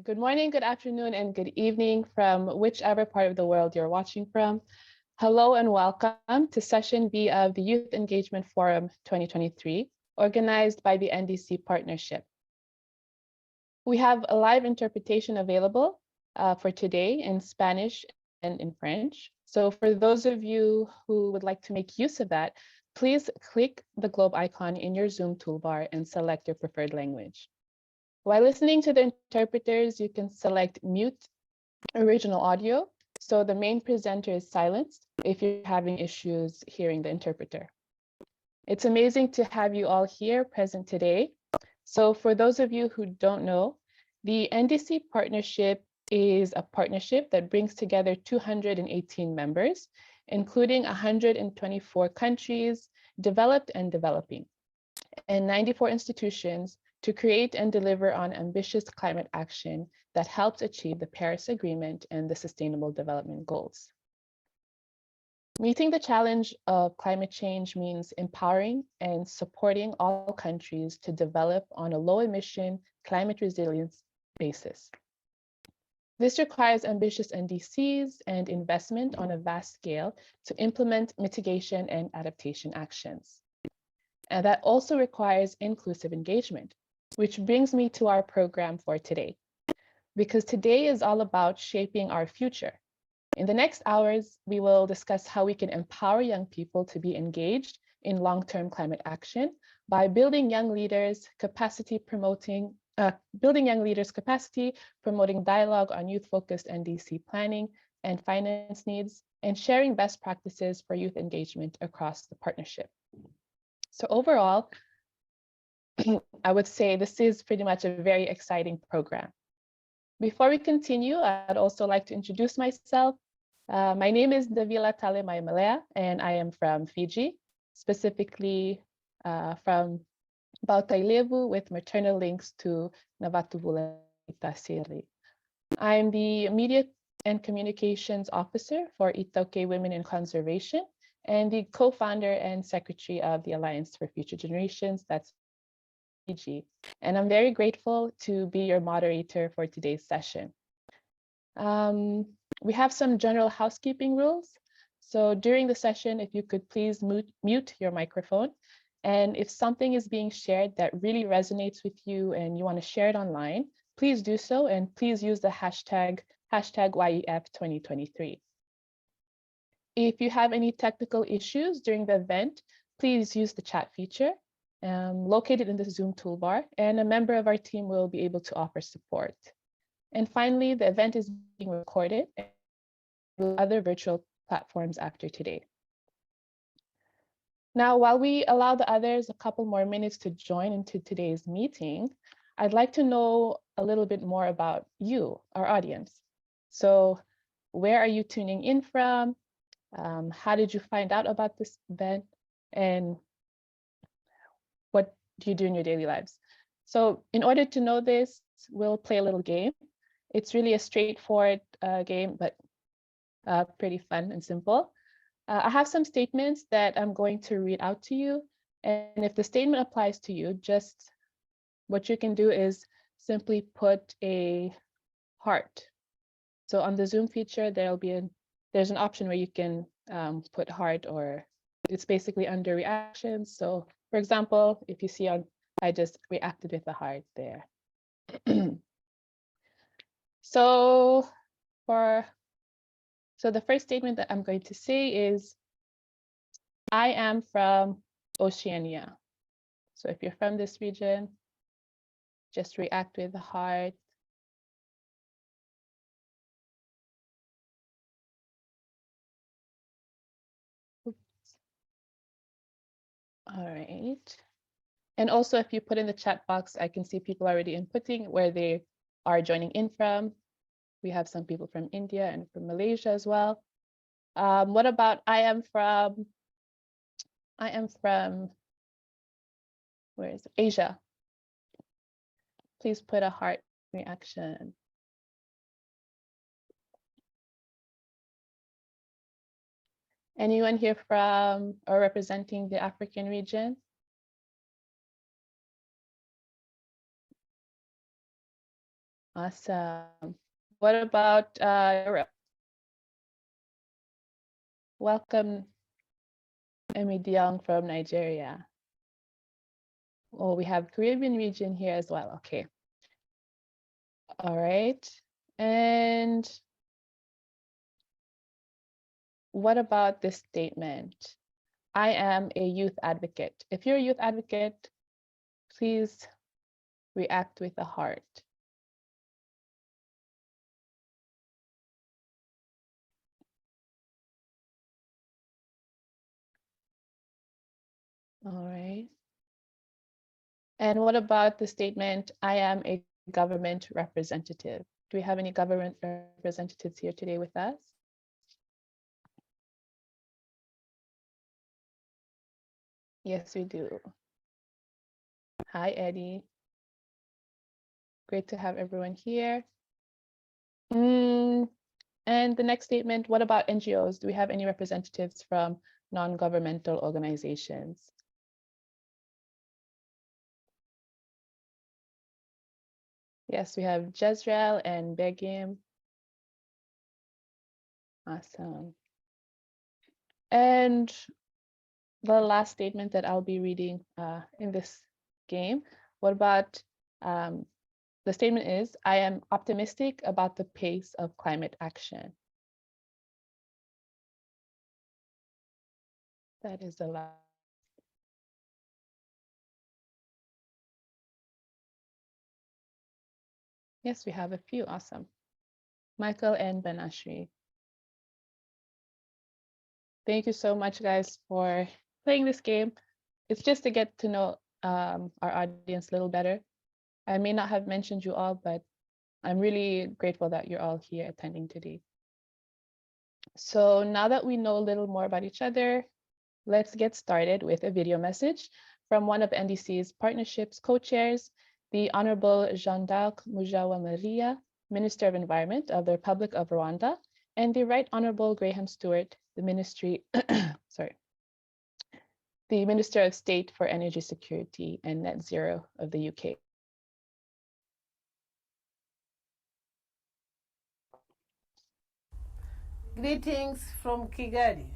Good morning, good afternoon, and good evening from whichever part of the world you're watching from. Hello and welcome to Session B of the Youth Engagement Forum 2023, organized by the NDC Partnership. We have a live interpretation available for today in Spanish and in French. So for those of you who would like to make use of that, please click the globe icon in your Zoom toolbar and select your preferred language. While listening to the interpreters, you can select mute original audio, so the main presenter is silenced if you're having issues hearing the interpreter. It's amazing to have you all here present today. So for those of you who don't know, the NDC Partnership is a partnership that brings together 218 members, including 124 countries, developed and developing, and 94 institutions to create and deliver on ambitious climate action that helps achieve the Paris Agreement and the Sustainable Development Goals. Meeting the challenge of climate change means empowering and supporting all countries to develop on a low-emission climate resilience basis. This requires ambitious NDCs and investment on a vast scale to implement mitigation and adaptation actions. And that also requires inclusive engagement, which brings me to our program for today, because today is all about shaping our future. In the next hours, we will discuss how we can empower young people to be engaged in long-term climate action by building young leaders' capacity, promoting dialogue on youth-focused NDC planning and finance needs, and sharing best practices for youth engagement across the partnership. So overall, I would say this is pretty much a very exciting program. Before we continue, I'd also like to introduce myself. My name is Davila Tale-Maimalea, and I am from Fiji, specifically from Bautailevu with maternal links to Navatuvula Itasiri. I'm the Media and Communications Officer for Itoke Women in Conservation and the co-founder and secretary of the Alliance for Future Generations, that's Fiji. And I'm very grateful to be your moderator for today's session. We have some general housekeeping rules. So during the session, if you could please mute your microphone. And if something is being shared that really resonates with you and you want to share it online, please do so. And please use the hashtag YEF2023. If you have any technical issues during the event, please use the chat feature located in the Zoom toolbar, and a member of our team will be able to offer support. And finally, the event is being recorded and other virtual platforms after today. Now, while we allow the others a couple more minutes to join into today's meeting, I'd like to know a little bit more about you, our audience. So where are you tuning in from? How did you find out about this event? And what do you do in your daily lives? So in order to know this, we'll play a little game. It's really a straightforward game, but pretty fun and simple. I have some statements that I'm going to read out to you. And if the statement applies to you, just what you can do is simply put a heart. So on the Zoom feature, there's an option where you can put heart, or it's basically under reactions. So for example, if you see I just reacted with the heart there. So the first statement that I'm going to say is, I am from Oceania. So if you're from this region, just react with the heart. Oops. All right. And also, if you put in the chat box, I can see people already inputting where they are joining in from. We have some people from India and from Malaysia as well. What about I am from, where is it? Asia. Please put a heart reaction. Anyone here from or representing the African region? Awesome. What about Europe? Welcome, Emidiong from Nigeria. Oh, we have Caribbean region here as well. Okay. All right. And what about this statement? I am a youth advocate. If you're a youth advocate, please react with a heart. All right. And what about the statement, I am a government representative? Do we have any government representatives here today with us? Yes, we do. Hi, Eddie. Great to have everyone here. And the next statement, what about NGOs? Do we have any representatives from non-governmental organizations? Yes, we have Jezreel and Begim. Awesome. And the last statement that I'll be reading in this game, what about the statement is, I am optimistic about the pace of climate action. That is the last. Yes, we have a few. Awesome. Michael and Banashri. Thank you so much, guys, for playing this game. It's just to get to know our audience a little better. I may not have mentioned you all, but I'm really grateful that you're all here attending today. So now that we know a little more about each other, let's get started with a video message from one of NDC's partnerships co-chairs, the Honorable Jean-Darc Mujawa Maria, Minister of Environment of the Republic of Rwanda, and the Right Honorable Graham Stewart, the the Minister of State for Energy Security and Net Zero of the UK. Greetings from Kigali.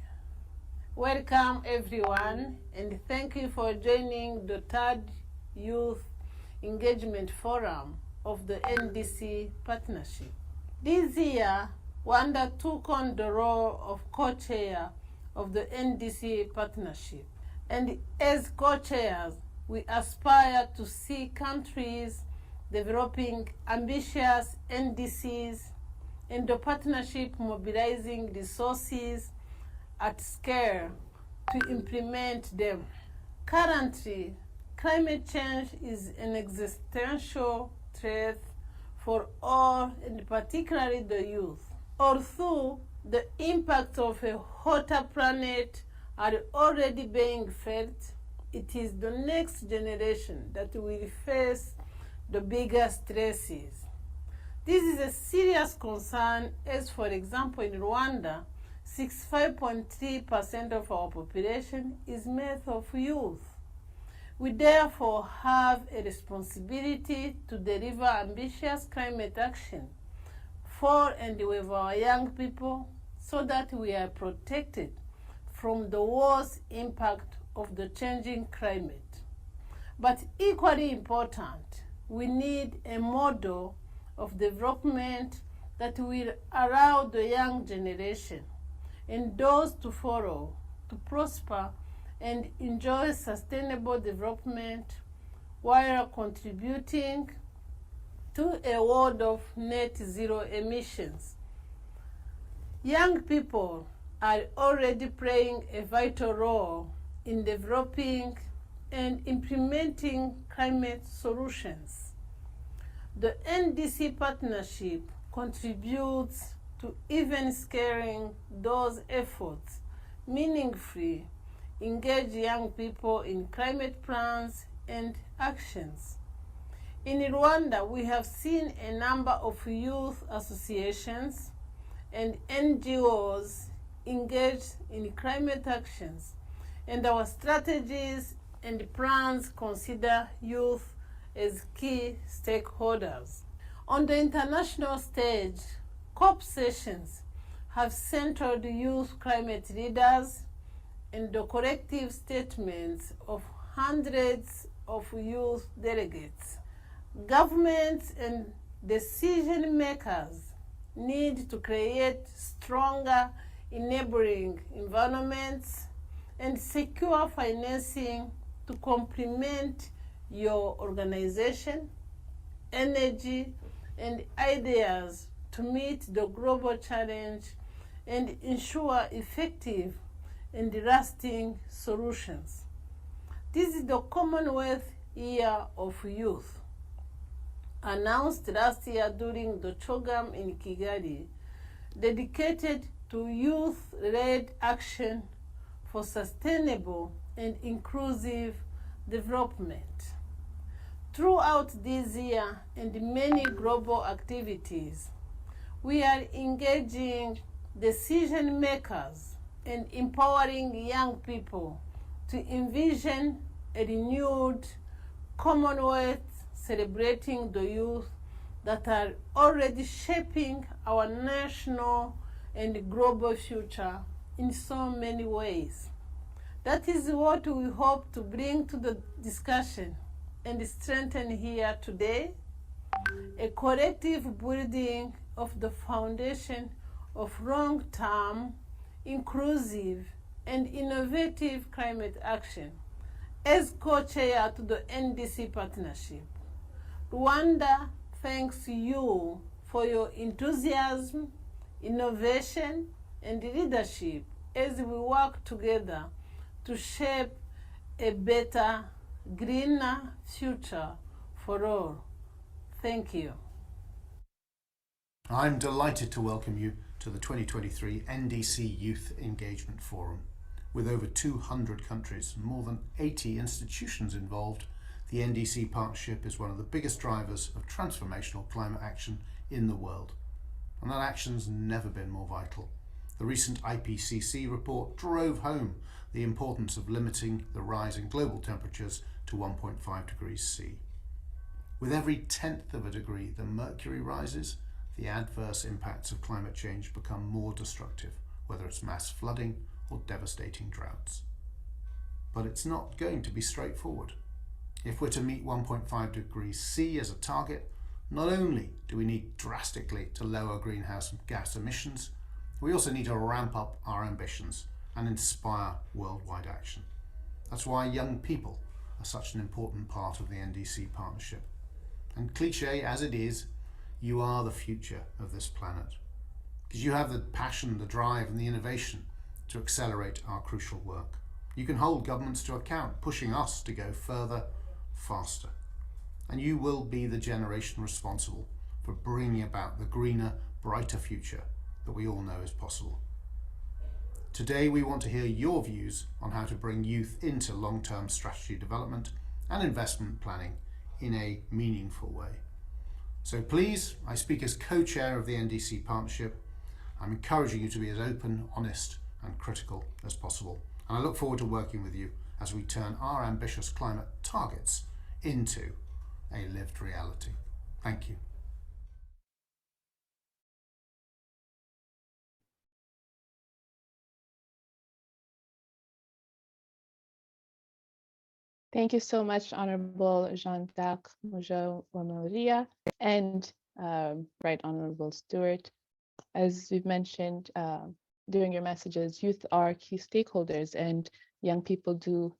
Welcome everyone, and thank you for joining the third Youth Engagement Forum of the NDC Partnership. This year, Rwanda took on the role of co-chair of the NDC Partnership. And as co-chairs, we aspire to see countries developing ambitious NDCs and the partnership mobilizing resources at scale to implement them. Currently, climate change is an existential threat for all, and particularly the youth. Although the impacts of a hotter planet are already being felt, it is the next generation that will face the biggest stresses. This is a serious concern as, for example, in Rwanda, 65.3% of our population is made of youth. We therefore have a responsibility to deliver ambitious climate action for and with our young people so that we are protected from the worst impact of the changing climate. But equally important, we need a model of development that will allow the young generation and those to follow to prosper and enjoy sustainable development while contributing to a world of net zero emissions. Young people are already playing a vital role in developing and implementing climate solutions. The NDC partnership contributes to even scaling those efforts, meaningfully engage young people in climate plans and actions. In Rwanda, we have seen a number of youth associations and NGOs engaged in climate actions, and our strategies and plans consider youth as key stakeholders. On the international stage, COP sessions have centered youth climate leaders in the collective statements of hundreds of youth delegates. Governments and decision makers need to create stronger enabling environments and secure financing to complement your organization, energy, and ideas to meet the global challenge and ensure effective and lasting solutions. This is the Commonwealth Year of Youth, announced last year during the CHOGM in Kigali, dedicated to youth-led action for sustainable and inclusive development. Throughout this year and many global activities, we are engaging decision makers and empowering young people to envision a renewed Commonwealth celebrating the youth that are already shaping our national and global future in so many ways. That is what we hope to bring to the discussion and strengthen here today, a collective building of the foundation of long-term, inclusive, and innovative climate action. As co-chair to the NDC Partnership, Rwanda thanks you for your enthusiasm, innovation, and leadership as we work together to shape a better, greener future for all. Thank you. I'm delighted to welcome you to the 2023 NDC Youth Engagement Forum. With over 200 countries and more than 80 institutions involved, the NDC Partnership is one of the biggest drivers of transformational climate action in the world. And that action's never been more vital. The recent IPCC report drove home the importance of limiting the rise in global temperatures to 1.5 degrees C. With every tenth of a degree the mercury rises, the adverse impacts of climate change become more destructive, whether it's mass flooding or devastating droughts. But it's not going to be straightforward. If we're to meet 1.5 degrees C as a target, not only do we need drastically to lower greenhouse gas emissions, we also need to ramp up our ambitions and inspire worldwide action. That's why young people are such an important part of the NDC Partnership. And cliché as it is, you are the future of this planet, because you have the passion, the drive and the innovation to accelerate our crucial work. You can hold governments to account, pushing us to go further, faster. And you will be the generation responsible for bringing about the greener, brighter future that we all know is possible. Today we want to hear your views on how to bring youth into long-term strategy development and investment planning in a meaningful way. So please, I speak as co-chair of the NDC Partnership. I'm encouraging you to be as open, honest and critical as possible. And I look forward to working with you as we turn our ambitious climate targets into a lived reality. Thank you. Thank you so much, Honorable Jean-Jacques Moja-Wamaria and Right Honorable Stewart. As we've mentioned during your messages, youth are key stakeholders and young people do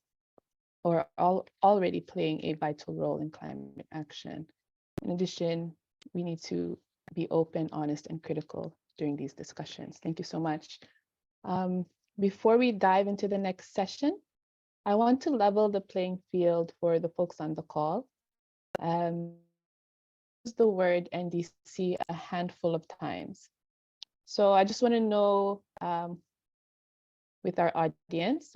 or are already playing a vital role in climate action. In addition, we need to be open, honest, and critical during these discussions. Thank you so much. Before we dive into the next session, I want to level the playing field for the folks on the call. Use the word NDC a handful of times. So I just want to know with our audience,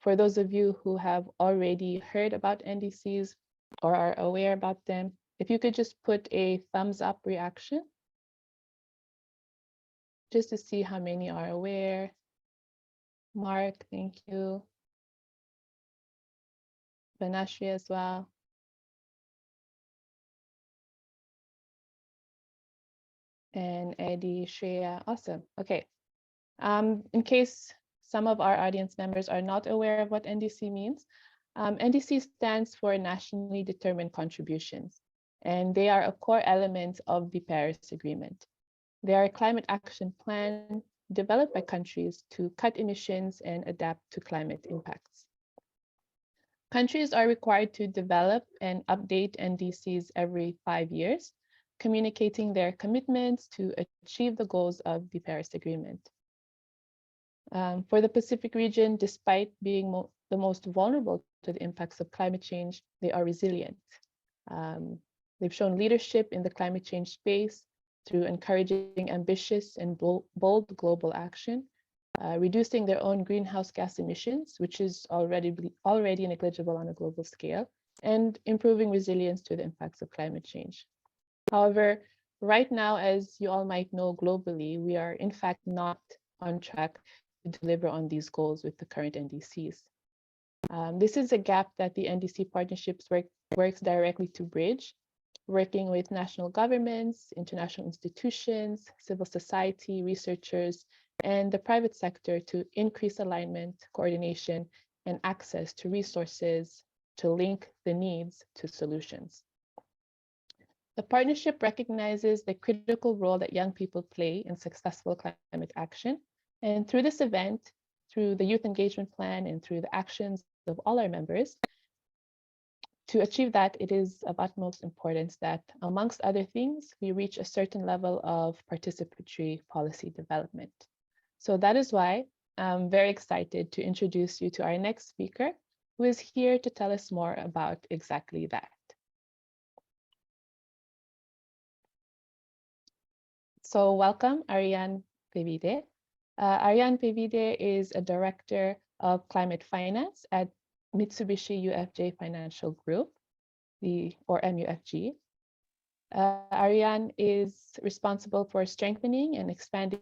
for those of you who have already heard about NDCs or are aware about them, if you could just put a thumbs up reaction, just to see how many are aware. Mark, thank you. Banashri as well. And Eddie, Shreya, awesome. Okay. In case some of our audience members are not aware of what NDC means, NDC stands for Nationally Determined Contributions, and they are a core element of the Paris Agreement. They are a climate action plan developed by countries to cut emissions and adapt to climate impacts. Countries are required to develop and update NDCs every 5 years, communicating their commitments to achieve the goals of the Paris Agreement. For the Pacific region, despite being the most vulnerable to the impacts of climate change, they are resilient. They've shown leadership in the climate change space through encouraging ambitious and bold global action, reducing their own greenhouse gas emissions, which is already negligible on a global scale, and improving resilience to the impacts of climate change. However, right now, as you all might know globally, we are in fact not on track to deliver on these goals with the current NDCs. This is a gap that the NDC partnerships works directly to bridge, working with national governments, international institutions, civil society, researchers, and the private sector to increase alignment, coordination, and access to resources to link the needs to solutions. The partnership recognizes the critical role that young people play in successful climate action. And through this event, through the youth engagement plan, and through the actions of all our members, to achieve that, it is of utmost importance that, amongst other things, we reach a certain level of participatory policy development. So that is why I'm very excited to introduce you to our next speaker, who is here to tell us more about exactly that. So welcome, Ariane Pevide. Ariane Pevide is a director of climate finance at Mitsubishi UFJ Financial Group, or MUFG. Ariane is responsible for strengthening and expanding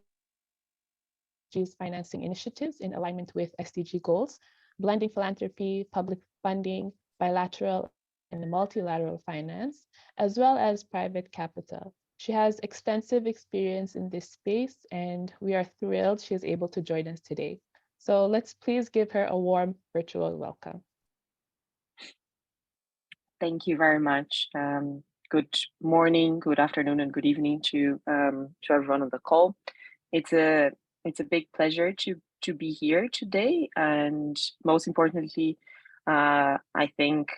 financing initiatives in alignment with SDG goals, blending philanthropy, public funding, bilateral and multilateral finance, as well as private capital. She has extensive experience in this space, and we are thrilled she is able to join us today. So let's please give her a warm virtual welcome. Thank you very much. Good morning, good afternoon, and good evening to everyone on the call. It's a big pleasure to be here today, and most importantly, I think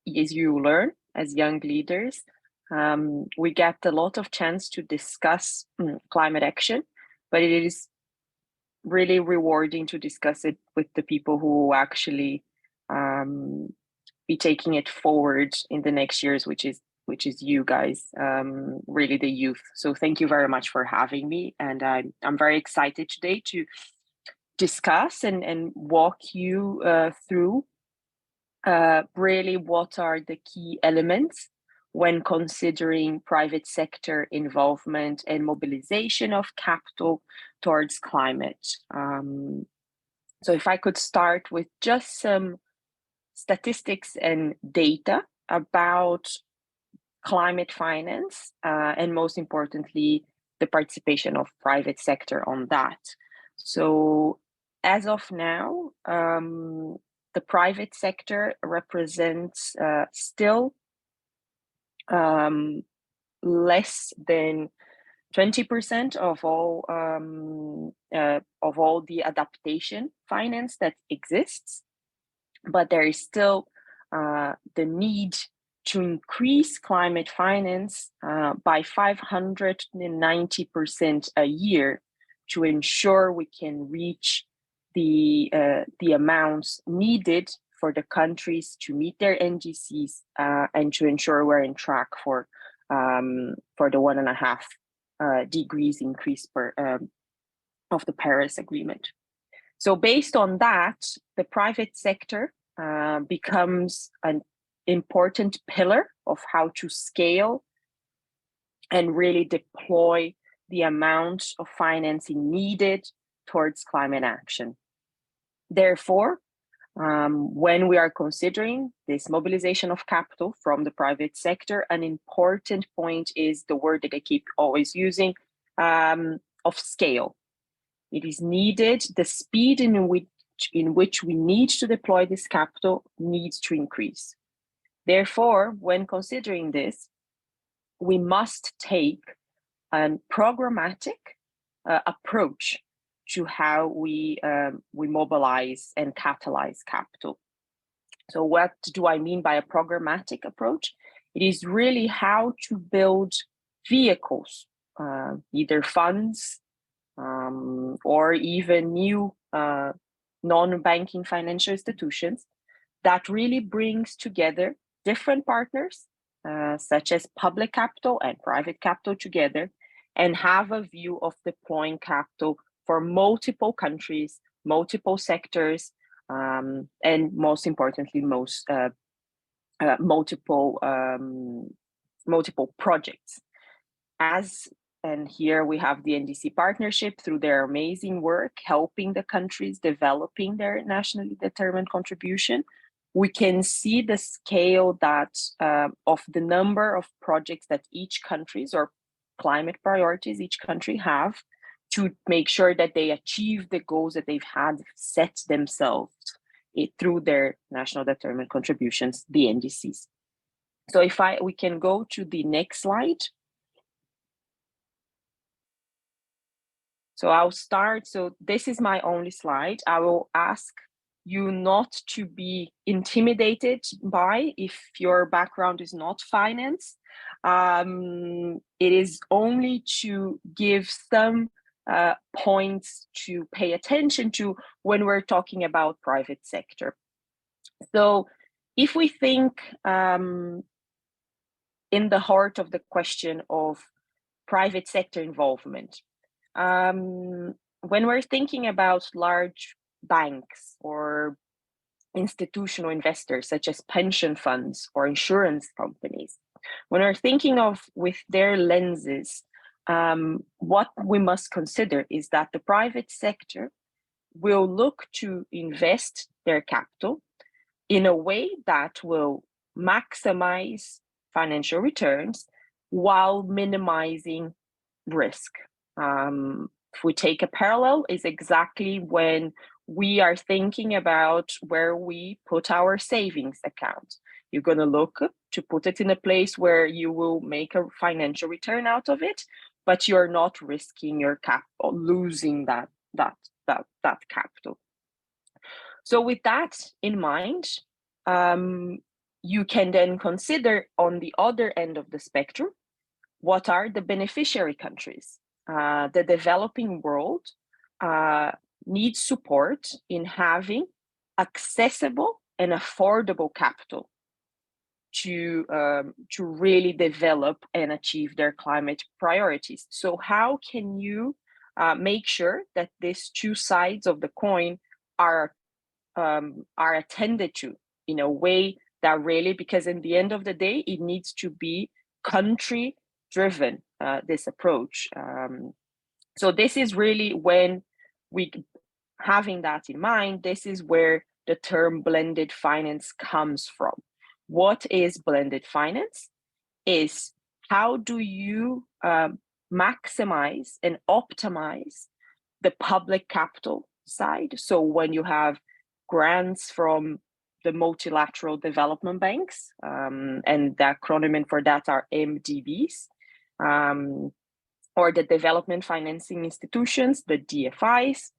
as you learn as young leaders, we get a lot of chance to discuss climate action, but it is really rewarding to discuss it with the people who actually be taking it forward in the next years, which is you guys, really the youth. So thank you very much for having me, and I'm very excited today to discuss and walk you through really what are the key elements when considering private sector involvement and mobilization of capital towards climate. So if I could start with just some statistics and data about climate finance, and most importantly, the participation of private sector on that. So as of now, the private sector represents still less than 20% of all the adaptation finance that exists, but there is still the need to increase climate finance by 590% a year to ensure we can reach the amounts needed for the countries to meet their NDCs and to ensure we're in track for the 1.5 degrees increase of the Paris Agreement. So based on that, the private sector becomes an important pillar of how to scale and really deploy the amount of financing needed towards climate action. Therefore, When we are considering this mobilization of capital from the private sector, an important point is the word that I keep always using, of scale. It is needed, the speed in which we need to deploy this capital needs to increase. Therefore, when considering this, we must take a programmatic approach to how we mobilize and catalyze capital. So what do I mean by a programmatic approach? It is really how to build vehicles, either funds or even new non-banking financial institutions that really brings together different partners, such as public capital and private capital together, and have a view of deploying capital for multiple countries, multiple sectors, and most importantly, multiple projects. And here we have the NDC Partnership through their amazing work, helping the countries developing their nationally determined contribution. We can see the scale that of the number of projects that each countries or climate priorities each country have to make sure that they achieve the goals that they've had set themselves through their national determined contributions, the NDCs. So we can go to the next slide. So I'll start. So this is my only slide. I will ask you not to be intimidated by if your background is not finance. It is only to give some points to pay attention to when we're talking about private sector. So if we think in the heart of the question of private sector involvement, when we're thinking about large banks or institutional investors such as pension funds or insurance companies, when we're thinking of with their lenses, what we must consider is that the private sector will look to invest their capital in a way that will maximize financial returns while minimizing risk. If we take a parallel, is exactly when we are thinking about where we put our savings account. You're going to look to put it in a place where you will make a financial return out of it, but you're not risking your capital, losing that capital. So with that in mind, you can then consider on the other end of the spectrum, what are the beneficiary countries? The developing world needs support in having accessible and affordable capital to really develop and achieve their climate priorities. So how can you make sure that these two sides of the coin are attended to in a way that really, because in the end of the day, it needs to be country driven, this approach. So this is really when we, having that in mind, this is where the term blended finance comes from. What is blended finance? Is how do you maximize and optimize the public capital side? So when you have grants from the multilateral development banks, and the acronym for that are MDBs, or the development financing institutions, the DFIs,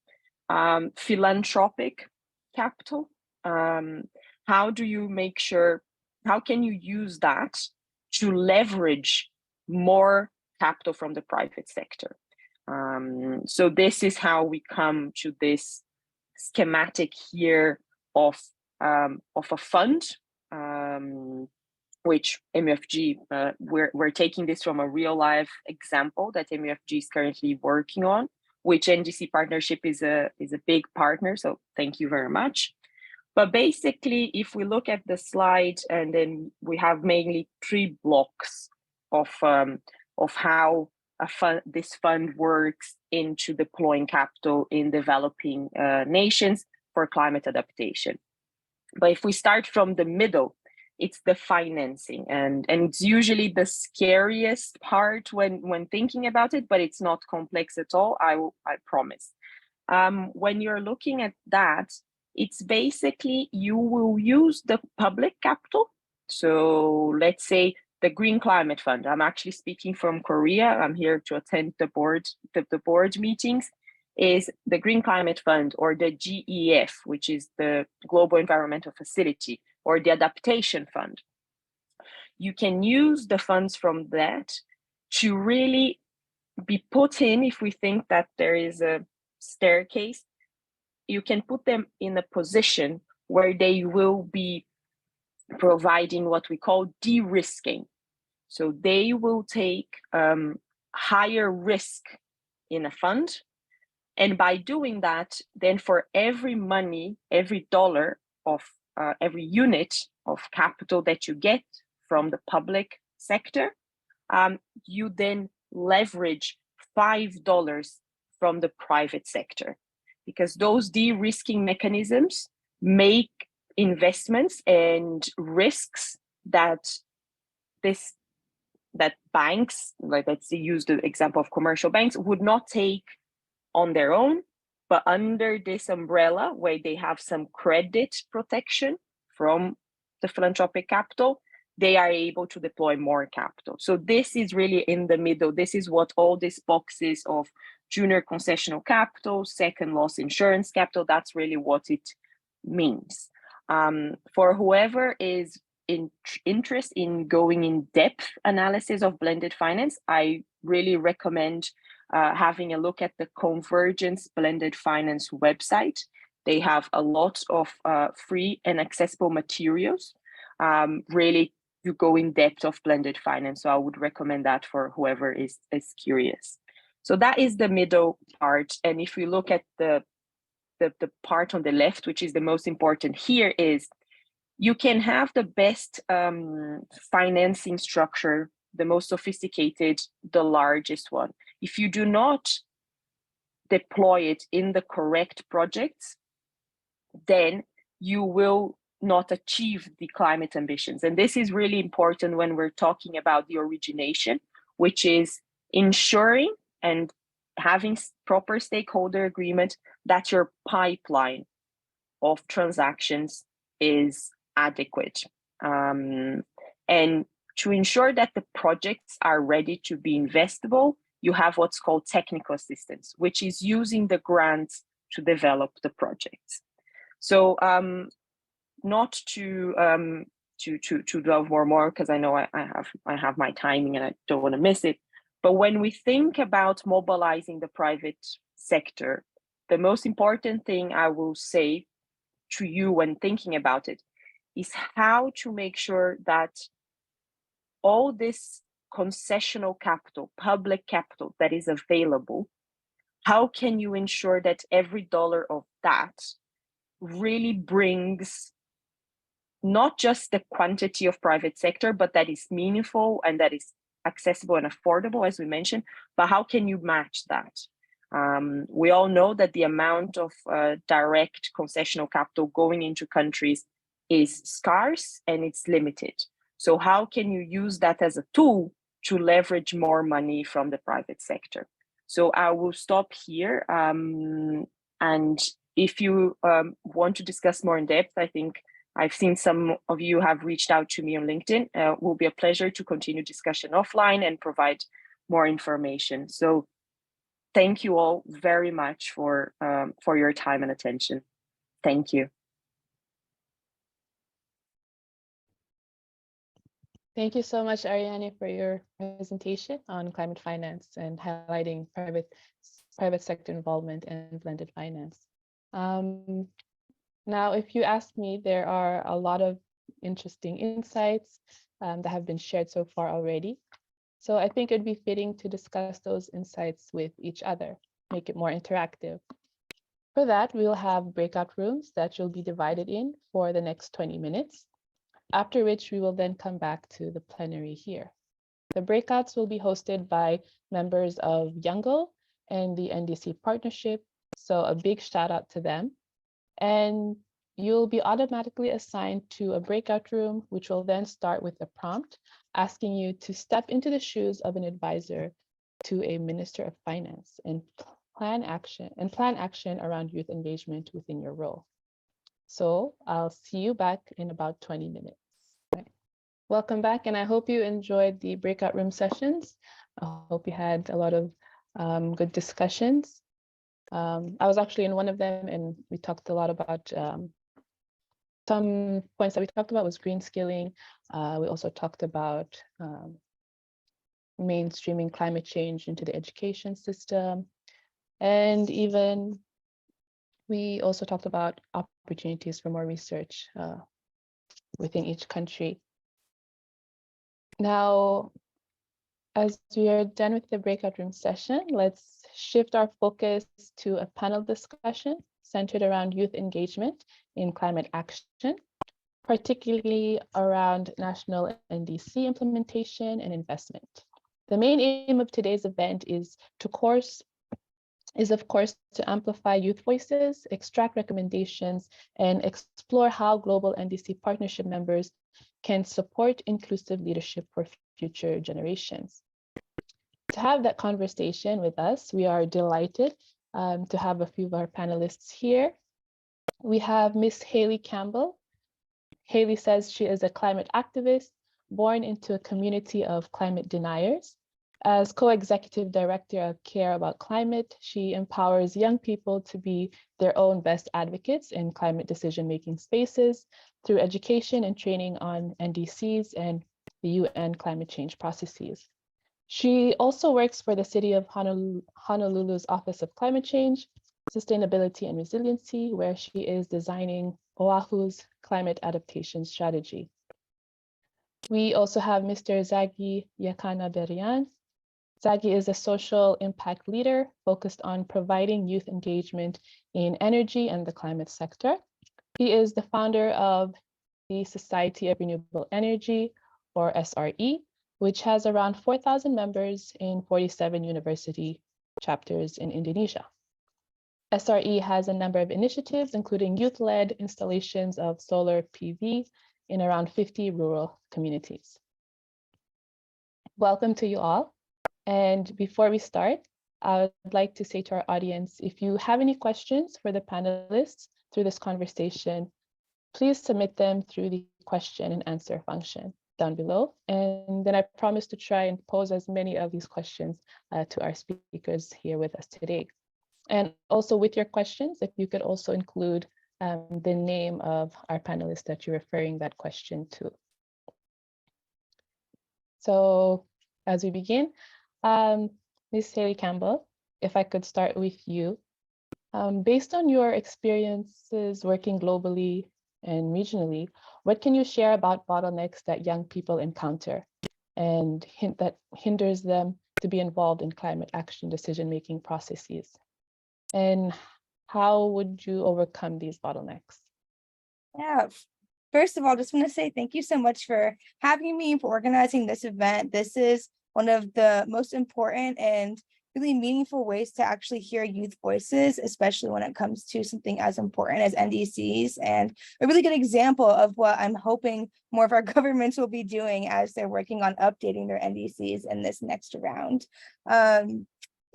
philanthropic capital. How do you make sure, how can you use that to leverage more capital from the private sector? So this is how we come to this schematic here of a fund, which MUFG, we're taking this from a real life example that MUFG is currently working on, which NDC Partnership is a big partner, so thank you very much. But basically, if we look at the slide, and then we have mainly 3 blocks of how this fund works into deploying capital in developing nations for climate adaptation. But if we start from the middle, it's the financing, and it's usually the scariest part when thinking about it, but it's not complex at all, I promise. When you're looking at that, it's basically you will use the public capital. So let's say the Green Climate Fund. I'm actually speaking from Korea. I'm here to attend the board meetings. Is the Green Climate Fund, or the GEF, which is the Global Environmental Facility, or the Adaptation Fund. You can use the funds from that to really be put in, if we think that there is a staircase, you can put them in a position where they will be providing what we call de-risking. So they will take higher risk in a fund. And by doing that, then for every money, every dollar of every unit of capital that you get from the public sector, you then leverage $5 from the private sector, because those de-risking mechanisms make investments and risks that banks, like let's use the example of commercial banks, would not take on their own, but under this umbrella where they have some credit protection from the philanthropic capital, they are able to deploy more capital. So this is really in the middle. This is what all these boxes of junior concessional capital, second loss insurance capital, that's really what it means. For whoever is interest in going in depth analysis of blended finance, I really recommend having a look at the Convergence Blended Finance website. They have a lot of free and accessible materials. Really, you go in depth of blended finance. So I would recommend that for whoever is curious. So that is the middle part. And if we look at the part on the left, which is the most important here, is you can have the best financing structure, the most sophisticated, the largest one. If you do not deploy it in the correct projects, then you will not achieve the climate ambitions. And this is really important when we're talking about the origination, which is ensuring and having proper stakeholder agreement that your pipeline of transactions is adequate. And to ensure that the projects are ready to be investable, you have what's called technical assistance, which is using the grants to develop the projects. So not to delve more, because I know I have my timing and I don't want to miss it. But when we think about mobilizing the private sector, the most important thing I will say to you when thinking about it is how to make sure that all this concessional capital, public capital that is available, how can you ensure that every dollar of that really brings not just the quantity of private sector, but that is meaningful and that is accessible and affordable, as we mentioned, but how can you match that? We all know that the amount of direct concessional capital going into countries is scarce and it's limited. So how can you use that as a tool to leverage more money from the private sector? So I will stop here. And if you want to discuss more in depth, I think I've seen some of you have reached out to me on LinkedIn. It will be a pleasure to continue discussion offline and provide more information. So thank you all very much for your time and attention. Thank you. Thank you so much, Ariane, for your presentation on climate finance and highlighting private sector involvement in blended finance. Now, if you ask me, there are a lot of interesting insights that have been shared so far already. So I think it'd be fitting to discuss those insights with each other, make it more interactive. For that, we'll have breakout rooms that you'll be divided in for the next 20 minutes, after which we will then come back to the plenary here. The breakouts will be hosted by members of Youngo and the NDC Partnership, so a big shout out to them. And You'll be automatically assigned to a breakout room, which will then start with a prompt asking you to step into the shoes of an advisor to a Minister of Finance and plan action around youth engagement within your role. So I'll see you back in about 20 minutes. Right. Welcome back, and I hope you enjoyed the breakout room sessions. I hope you had a lot of good discussions. I was actually in one of them, and we talked a lot about some points that we talked about was green skilling. We also talked about mainstreaming climate change into the education system. And even we also talked about opportunities for more research within each country. Now, as we are done with the breakout room session, let's shift our focus to a panel discussion centered around youth engagement in climate action, particularly around national NDC implementation and investment. The main aim of today's event is of course to amplify youth voices, extract recommendations, and explore how global NDC partnership members can support inclusive leadership for future generations. To have that conversation with us, we are delighted to have a few of our panelists here. We have Miss Haley Campbell. Haley says she is a climate activist born into a community of climate deniers. As co-executive director of Care About Climate, she empowers young people to be their own best advocates in climate decision-making spaces through education and training on NDCs and the UN climate change processes. She also works for the City of Honolulu's Office of Climate Change, Sustainability and Resiliency, where she is designing Oahu's climate adaptation strategy. We also have Mr. Zagi Yakana-Berian. Zagi is a social impact leader focused on providing youth engagement in energy and the climate sector. He is the founder of the Society of Renewable Energy, or SRE, which has around 4,000 members in 47 university chapters in Indonesia. SRE has a number of initiatives, including youth-led installations of solar PV in around 50 rural communities. Welcome to you all. And before we start, I would like to say to our audience, if you have any questions for the panelists through this conversation, please submit them through the question and answer function down below. And then I promise to try and pose as many of these questions to our speakers here with us today. And also with your questions, if you could also include the name of our panelist that you're referring that question to. So as we begin, Ms. Haley Campbell, if I could start with you. Based on your experiences working globally and regionally, what can you share about bottlenecks that young people encounter and that hinders them to be involved in climate action decision-making processes? And how would you overcome these bottlenecks? Yeah, first of all, just want to say thank you so much for having me, for organizing this event. This is one of the most important and really meaningful ways to actually hear youth voices, especially when it comes to something as important as NDCs, and a really good example of what I'm hoping more of our governments will be doing as they're working on updating their NDCs in this next round. To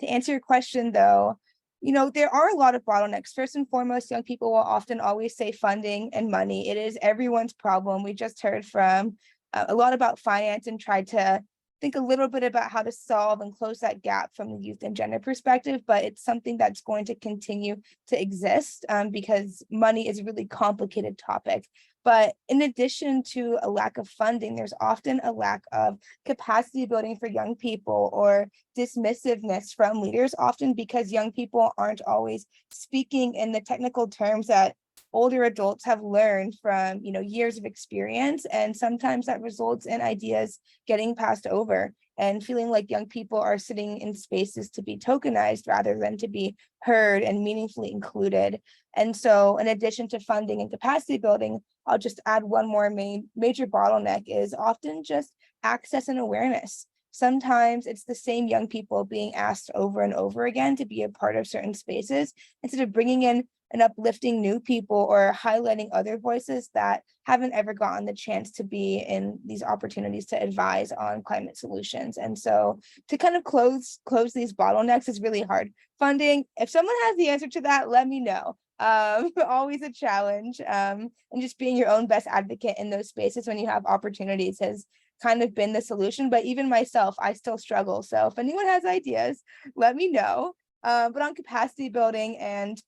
answer your question though, there are a lot of bottlenecks. First and foremost, young people will often always say funding and money. It is everyone's problem. We just heard from a lot about finance and tried to think a little bit about how to solve and close that gap from the youth and gender perspective, but it's something that's going to continue to exist because money is a really complicated topic. But in addition to a lack of funding, there's often a lack of capacity building for young people or dismissiveness from leaders, often because young people aren't always speaking in the technical terms that older adults have learned from years of experience, and sometimes that results in ideas getting passed over and feeling like young people are sitting in spaces to be tokenized rather than to be heard and meaningfully included. And so in addition to funding and capacity building, I'll just add one more major bottleneck is often just access and awareness. sometimes it's the same young people being asked over and over again to be a part of certain spaces instead of bringing in and uplifting new people or highlighting other voices that haven't ever gotten the chance to be in these opportunities to advise on climate solutions. And so to kind of close these bottlenecks is really hard. Funding, if someone has the answer to that, let me know. Always a challenge. And just being your own best advocate in those spaces when you have opportunities has kind of been the solution. But even myself, I still struggle. So if anyone has ideas, let me know. But on capacity building and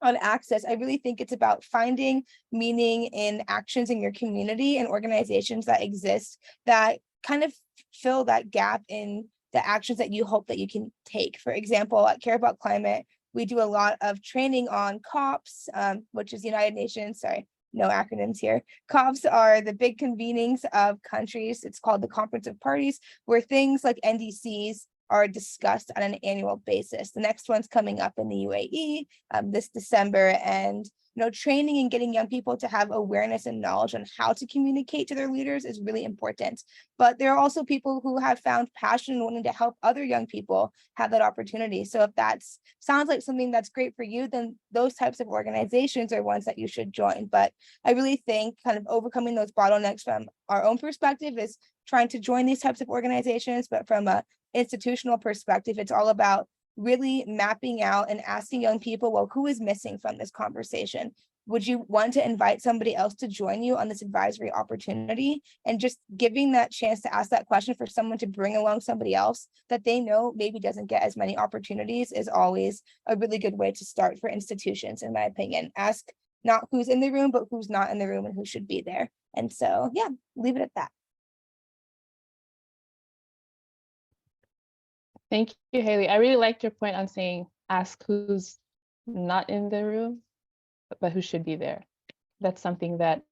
on access, I really think it's about finding meaning in actions in your community and organizations that exist that kind of fill that gap in the actions that you hope that you can take. For example, at Care About Climate, we do a lot of training on COPs, which is United Nations, sorry, no acronyms here. COPs are the big convenings of countries. It's called the Conference of Parties, where things like NDCs are discussed on an annual basis. The next one's coming up in the UAE this December, and training and getting young people to have awareness and knowledge on how to communicate to their leaders is really important. But there are also people who have found passion and wanting to help other young people have that opportunity. So if that sounds like something that's great for you, then those types of organizations are ones that you should join. But I really think kind of overcoming those bottlenecks from our own perspective is trying to join these types of organizations, but from a institutional perspective, it's all about really mapping out and asking young people, well, who is missing from this conversation? Would you want to invite somebody else to join you on this advisory opportunity? And just giving that chance to ask that question for someone to bring along somebody else that they know maybe doesn't get as many opportunities is always a really good way to start for institutions, in my opinion. Ask not who's in the room, but who's not in the room and who should be there. And so, yeah, leave it at that. Thank you, Haley. I really liked your point on saying ask who's not in the room, but who should be there. That's something that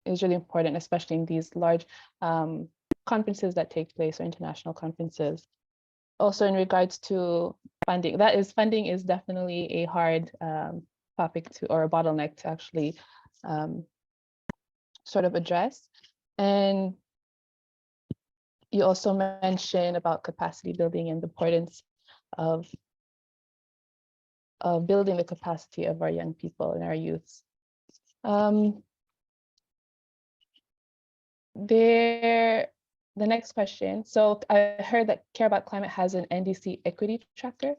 is really important, especially in these large conferences that take place, or international conferences. Also, in regards to funding, funding is definitely a hard topic to, or a bottleneck to actually sort of address. And you also mentioned about capacity building and the importance of building the capacity of our young people and our youths. The next question. So I heard that Care About Climate has an NDC equity tracker.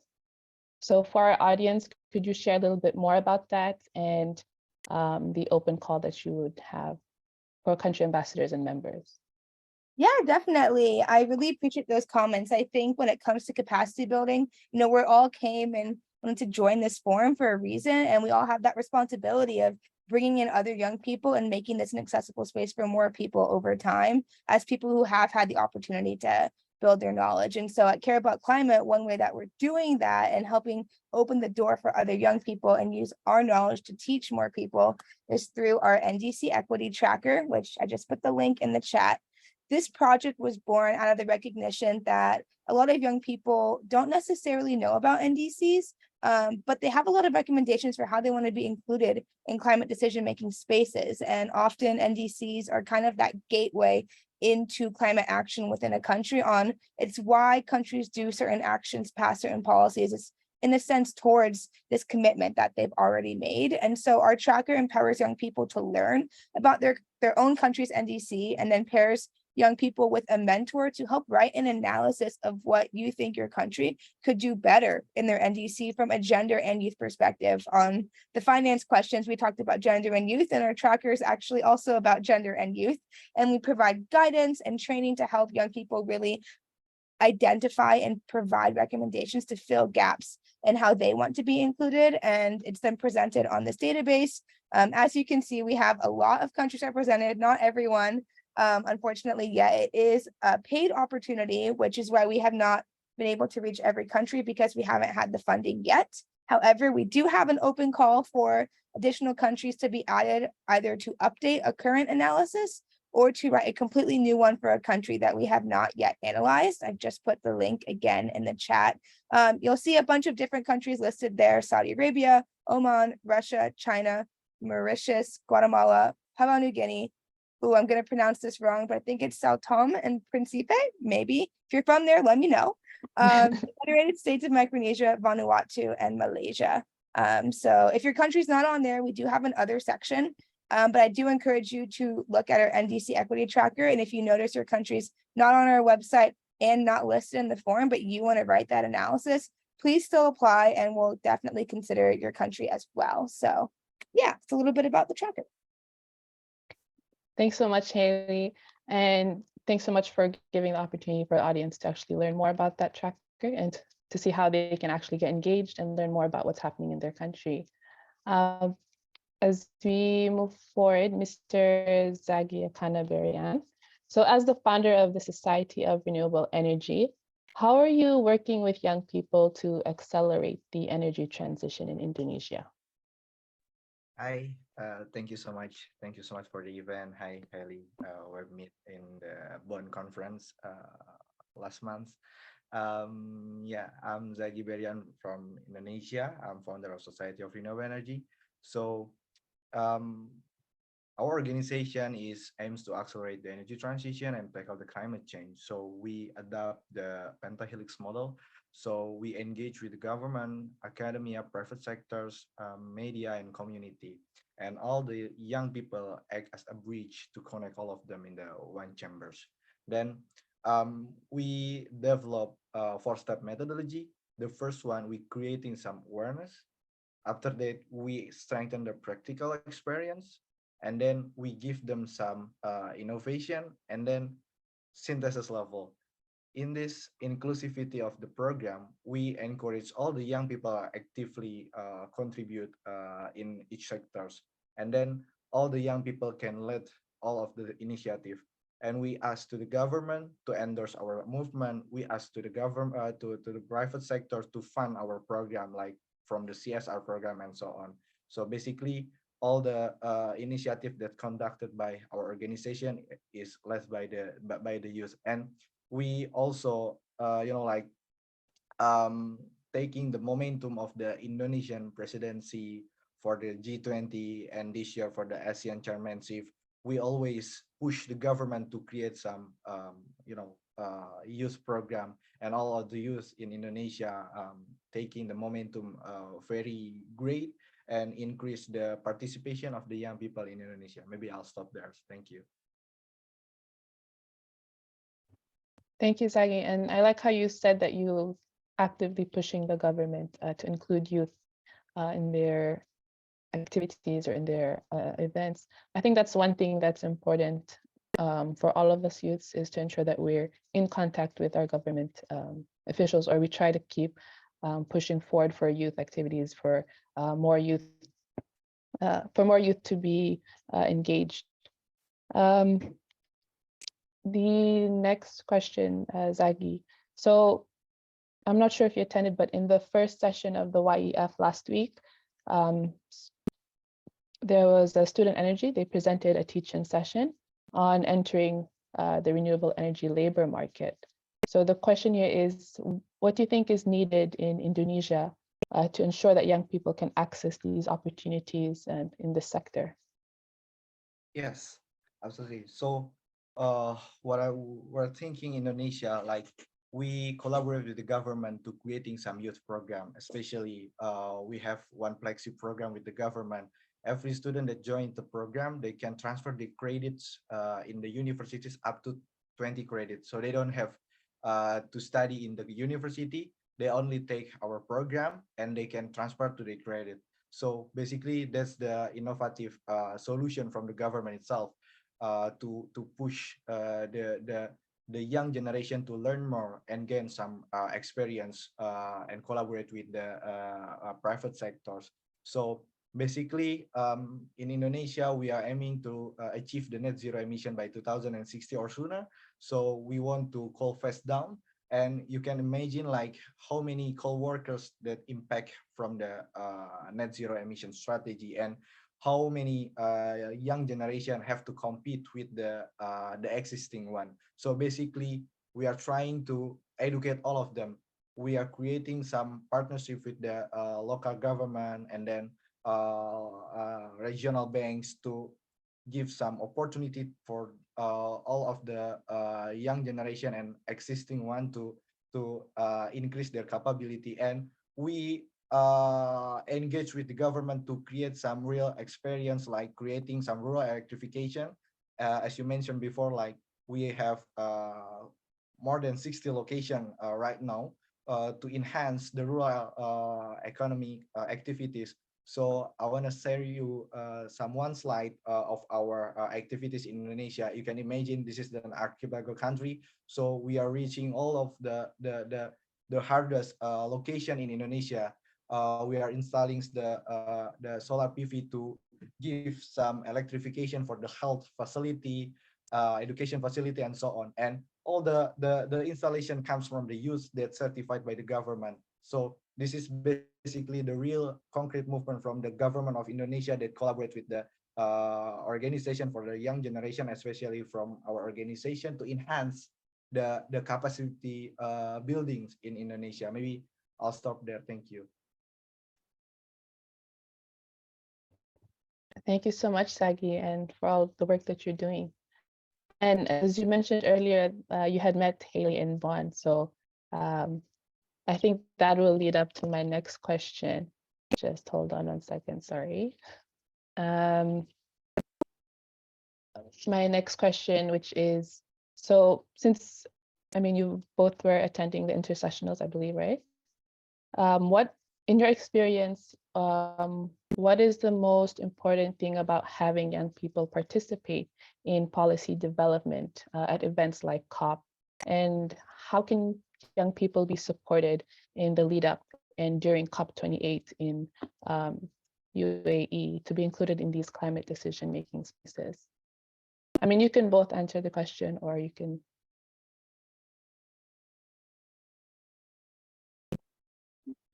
So for our audience, could you share a little bit more about that and the open call that you would have for country ambassadors and members? Yeah, definitely. I really appreciate those comments. I think when it comes to capacity building, we all came and wanted to join this forum for a reason, and we all have that responsibility of bringing in other young people and making this an accessible space for more people over time, as people who have had the opportunity to build their knowledge. And so at Care About Climate, one way that we're doing that and helping open the door for other young people and use our knowledge to teach more people is through our NDC Equity Tracker, which I just put the link in the chat. This project was born out of the recognition that a lot of young people don't necessarily know about NDCs, but they have a lot of recommendations for how they want to be included in climate decision-making spaces. And often NDCs are kind of that gateway into climate action within a country. It's why countries do certain actions, pass certain policies. It's in a sense towards this commitment that they've already made. And so our tracker empowers young people to learn about their own country's NDC, and then pairs young people with a mentor to help write an analysis of what you think your country could do better in their NDC from a gender and youth perspective. On the finance questions, we talked about gender and youth, and our tracker is actually also about gender and youth. And we provide guidance and training to help young people really identify and provide recommendations to fill gaps in how they want to be included. And it's then presented on this database. As you can see, we have a lot of countries represented, not everyone. Unfortunately, it is a paid opportunity, which is why we have not been able to reach every country, because we haven't had the funding yet. However, we do have an open call for additional countries to be added, either to update a current analysis or to write a completely new one for a country that we have not yet analyzed. I've just put the link again in the chat. You'll see a bunch of different countries listed there: Saudi Arabia, Oman, Russia, China, Mauritius, Guatemala, Papua New Guinea, Oh, I'm going to pronounce this wrong, but I think it's Sao Tome and Principe, maybe. If you're from there, let me know. The Federated States of Micronesia, Vanuatu, and Malaysia. So if your country's not on there, we do have an other section. But I do encourage you to look at our NDC equity tracker. And if you notice your country's not on our website and not listed in the form, but you want to write that analysis, please still apply and we'll definitely consider your country as well. So yeah, it's a little bit about the tracker. Thanks so much, Haley. And thanks so much for giving the opportunity for the audience to actually learn more about that tracker and to see how they can actually get engaged and learn more about what's happening in their country. As we move forward, Mr. Zagi Akanaberian. So as the founder of the Society of Renewable Energy, how are you working with young people to accelerate the energy transition in Indonesia? Hi, thank you so much. Thank you so much for the event. Hi, Haley. We met in the Bonn conference last month. Yeah, I'm Zagi Berian from Indonesia. I'm founder of Society of Renewable Energy. So um, our organization aims to accelerate the energy transition and tackle the climate change. So we adopt the pentahelix model. So we engage with the government, academia, private sectors, media, and community. And all the young people act as a bridge to connect all of them in the one chambers. Then we develop a four-step methodology. The first one, we creating some awareness. After that, we strengthen the practical experience, and then we give them some innovation, and then synthesis level. In this inclusivity of the program, we encourage all the young people actively contribute in each sectors, and then all the young people can lead all of the initiative. And we ask to the government to endorse our movement. We ask to the government, to the private sector to fund our program, like from the CSR program and so on. So basically, all the initiative that conducted by our organization is led by the youth. And we also like taking the momentum of the Indonesian presidency for the G20 and this year for the ASEAN chairmanship. We always push the government to create some youth program, and all of the youth in Indonesia taking the momentum very great and increase the participation of the young people in Indonesia. Maybe I'll stop there. Thank you. Thank you, Zagi. And I like how you said that you actively pushing the government to include youth in their activities or in their events. I think that's one thing that's important for all of us youths, is to ensure that we're in contact with our government officials, or we try to keep pushing forward for youth activities, for more youth to be engaged. The next question, Zagi. So I'm not sure if you attended, but in the first session of the YEF last week, there was a student energy. They presented a teaching session on entering the renewable energy labor market. So the question here is, what do you think is needed in Indonesia to ensure that young people can access these opportunities in this sector? Yes, absolutely. So we're thinking Indonesia, like we collaborate with the government to creating some youth program, especially we have one flagship program with the government. Every student that joined the program, they can transfer the credits in the universities up to 20 credits. So they don't have to study in the university. They only take our program and they can transfer to the credit. So basically, that's the innovative solution from the government itself to push the young generation to learn more and gain some experience and collaborate with the private sectors. So basically, in Indonesia, we are aiming to achieve the net zero emission by 2060 or sooner. So we want to coal phase down. And you can imagine like how many coal workers that impact from the net zero emission strategy, and how many young generation have to compete with the existing one. So basically, we are trying to educate all of them. We are creating some partnership with the local government and then regional banks to give some opportunity for all of the young generation and existing one to increase their capability. And we engage with the government to create some real experience, like creating some rural electrification. As you mentioned before, like we have more than 60 locations right now to enhance the rural economy activities. So I want to share you some one slide of our activities in Indonesia. You can imagine this is an archipelago country, so we are reaching all of the hardest location in Indonesia. We are installing the solar PV to give some electrification for the health facility, education facility, and so on. And all the installation comes from the youth that's certified by the government. So this is basically the real concrete movement from the government of Indonesia that collaborate with the organization for the young generation, especially from our organization, to enhance the capacity buildings in Indonesia. Maybe I'll stop there. Thank you. Thank you so much, Sagi, and for all the work that you're doing. And as you mentioned earlier, you had met Haley in Bonn. So I think that will lead up to my next question. Just hold on 1 second, sorry. My next question, which is, so since, I mean, you both were attending the intersessionals, I believe, right? What, in your experience, what is the most important thing about having young people participate in policy development at events like COP? And how can young people be supported in the lead up and during COP28 in UAE to be included in these climate decision-making spaces? I mean, you can both answer the question, or you can.